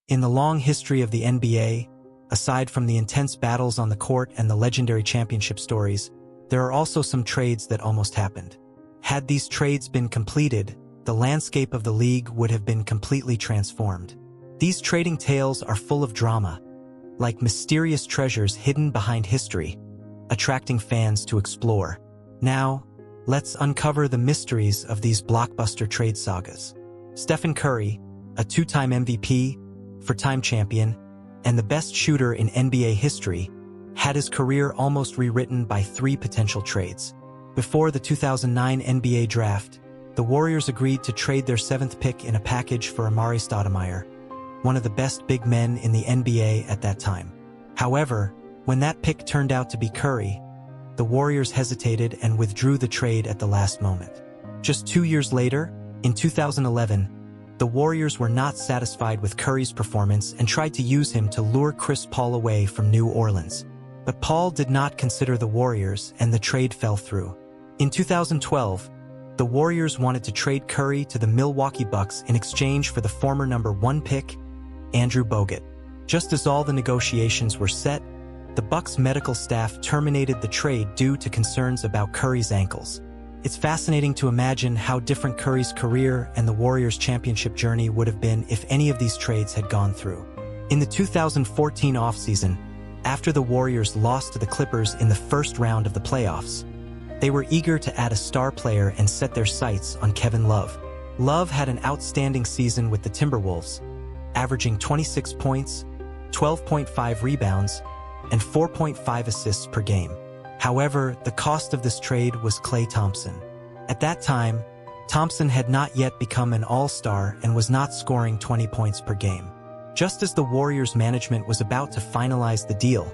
In the long history of the NBA, aside from the intense battles on the court and the legendary championship stories, there are also some trades that almost happened. Had these trades been completed, the landscape of the league would have been completely transformed. These trading tales are full of drama, like mysterious treasures hidden behind history, attracting fans to explore. Now, let's uncover the mysteries of these blockbuster trade sagas. Stephen Curry, a two-time MVP, four-time champion, and the best shooter in NBA history, had his career almost rewritten by three potential trades. Before the 2009 NBA draft, the Warriors agreed to trade their seventh pick in a package for Amar'e Stoudemire, one of the best big men in the NBA at that time. However, when that pick turned out to be Curry, the Warriors hesitated and withdrew the trade at the last moment. Just 2 years later, in 2011, the Warriors were not satisfied with Curry's performance and tried to use him to lure Chris Paul away from New Orleans. But Paul did not consider the Warriors, and the trade fell through. In 2012, the Warriors wanted to trade Curry to the Milwaukee Bucks in exchange for the former number 1 pick, Andrew Bogut. Just as all the negotiations were set, the Bucks' medical staff terminated the trade due to concerns about Curry's ankles. It's fascinating to imagine how different Curry's career and the Warriors' championship journey would have been if any of these trades had gone through. In the 2014 offseason, after the Warriors lost to the Clippers in the first round of the playoffs, they were eager to add a star player and set their sights on Kevin Love. Love had an outstanding season with the Timberwolves, averaging 26 points, 12.5 rebounds, and 4.5 assists per game. However, the cost of this trade was Klay Thompson. At that time, Thompson had not yet become an all-star and was not scoring 20 points per game. Just as the Warriors management was about to finalize the deal,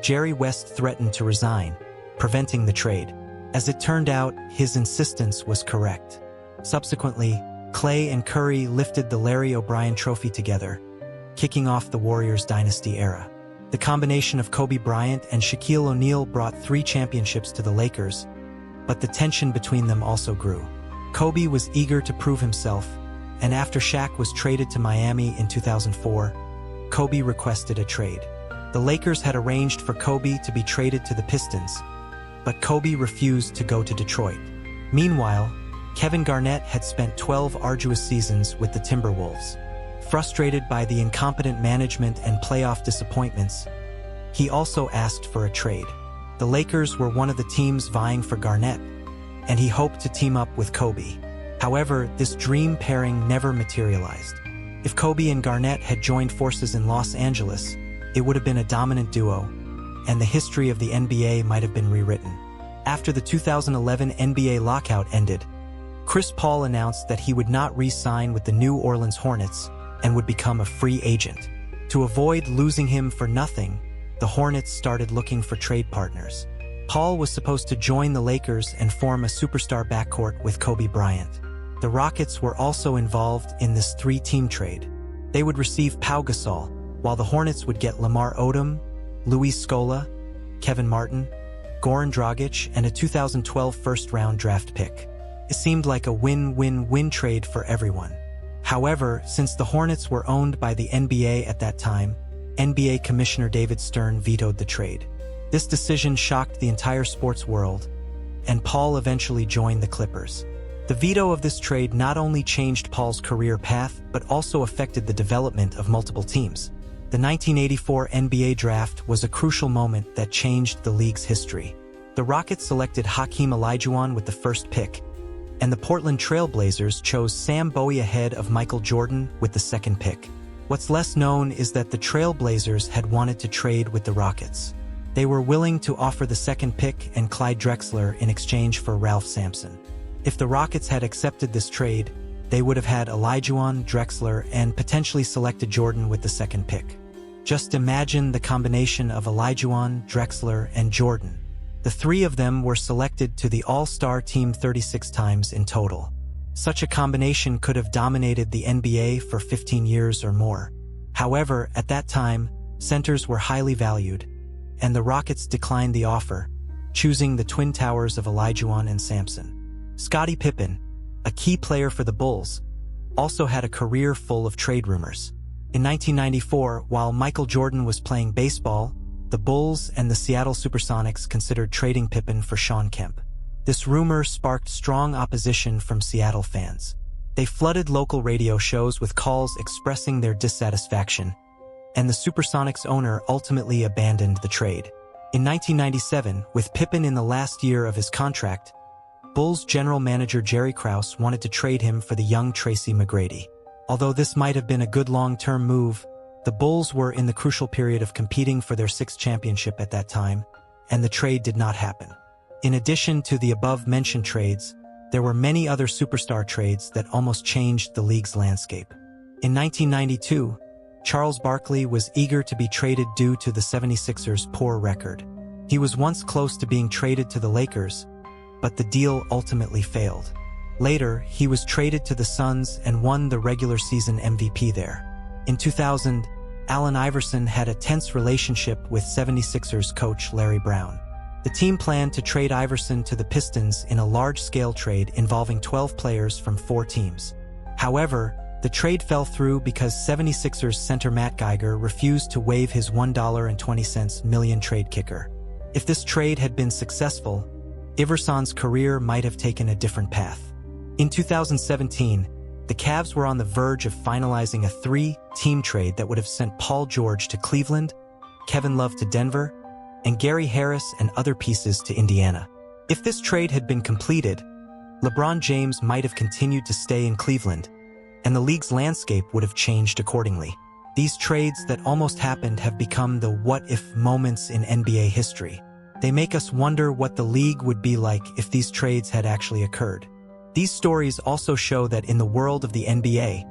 Jerry West threatened to resign, preventing the trade. As it turned out, his insistence was correct. Subsequently, Klay and Curry lifted the Larry O'Brien Trophy together, kicking off the Warriors dynasty era. The combination of Kobe Bryant and Shaquille O'Neal brought 3 championships to the Lakers, but the tension between them also grew. Kobe was eager to prove himself, and after Shaq was traded to Miami in 2004, Kobe requested a trade. The Lakers had arranged for Kobe to be traded to the Pistons, but Kobe refused to go to Detroit. Meanwhile, Kevin Garnett had spent 12 arduous seasons with the Timberwolves. Frustrated by the incompetent management and playoff disappointments, he also asked for a trade. The Lakers were one of the teams vying for Garnett, and he hoped to team up with Kobe. However, this dream pairing never materialized. If Kobe and Garnett had joined forces in Los Angeles, it would have been a dominant duo, and the history of the NBA might have been rewritten. After the 2011 NBA lockout ended, Chris Paul announced that he would not re-sign with the New Orleans Hornets and would become a free agent. To avoid losing him for nothing, the Hornets started looking for trade partners. Paul was supposed to join the Lakers and form a superstar backcourt with Kobe Bryant. The Rockets were also involved in this 3-team trade. They would receive Pau Gasol, while the Hornets would get Lamar Odom, Luis Scola, Kevin Martin, Goran Dragic, and a 2012 first-round draft pick. It seemed like a win-win-win trade for everyone. However, since the Hornets were owned by the NBA at that time, NBA Commissioner David Stern vetoed the trade. This decision shocked the entire sports world, and Paul eventually joined the Clippers. The veto of this trade not only changed Paul's career path, but also affected the development of multiple teams. The 1984 NBA draft was a crucial moment that changed the league's history. The Rockets selected Hakeem Olajuwon with the first pick, and the Portland Trail Blazers chose Sam Bowie ahead of Michael Jordan with the second pick. What's less known is that the Trail Blazers had wanted to trade with the Rockets. They were willing to offer the second pick and Clyde Drexler in exchange for Ralph Sampson. If the Rockets had accepted this trade, they would have had Olajuwon, Drexler, and potentially selected Jordan with the second pick. Just imagine the combination of Olajuwon, Drexler, and Jordan. The 3 of them were selected to the All-Star team 36 times in total. Such a combination could have dominated the NBA for 15 years or more. However, at that time, centers were highly valued, and the Rockets declined the offer, choosing the twin towers of Olajuwon and Sampson. Scottie Pippen, a key player for the Bulls, also had a career full of trade rumors. In 1994, while Michael Jordan was playing baseball, the Bulls and the Seattle Supersonics considered trading Pippen for Shawn Kemp. This rumor sparked strong opposition from Seattle fans. They flooded local radio shows with calls expressing their dissatisfaction, and the Supersonics owner ultimately abandoned the trade. In 1997, with Pippen in the last year of his contract, Bulls general manager Jerry Krause wanted to trade him for the young Tracy McGrady. Although this might have been a good long-term move, the Bulls were in the crucial period of competing for their sixth championship at that time, and the trade did not happen. In addition to the above-mentioned trades, there were many other superstar trades that almost changed the league's landscape. In 1992, Charles Barkley was eager to be traded due to the 76ers' poor record. He was once close to being traded to the Lakers, but the deal ultimately failed. Later, he was traded to the Suns and won the regular season MVP there. In 2000, Allen Iverson had a tense relationship with 76ers coach Larry Brown. The team planned to trade Iverson to the Pistons in a large-scale trade involving 12 players from 4 teams. However, the trade fell through because 76ers center Matt Geiger refused to waive his $1.20 million trade kicker. If this trade had been successful, Iverson's career might have taken a different path. In 2017, the Cavs were on the verge of finalizing a 3-team trade that would have sent Paul George to Cleveland, Kevin Love to Denver, and Gary Harris and other pieces to Indiana. If this trade had been completed, LeBron James might have continued to stay in Cleveland, and the league's landscape would have changed accordingly. These trades that almost happened have become the what-if moments in NBA history. They make us wonder what the league would be like if these trades had actually occurred. These stories also show that in the world of the NBA,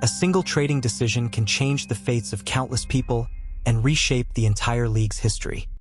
a single trading decision can change the fates of countless people and reshape the entire league's history.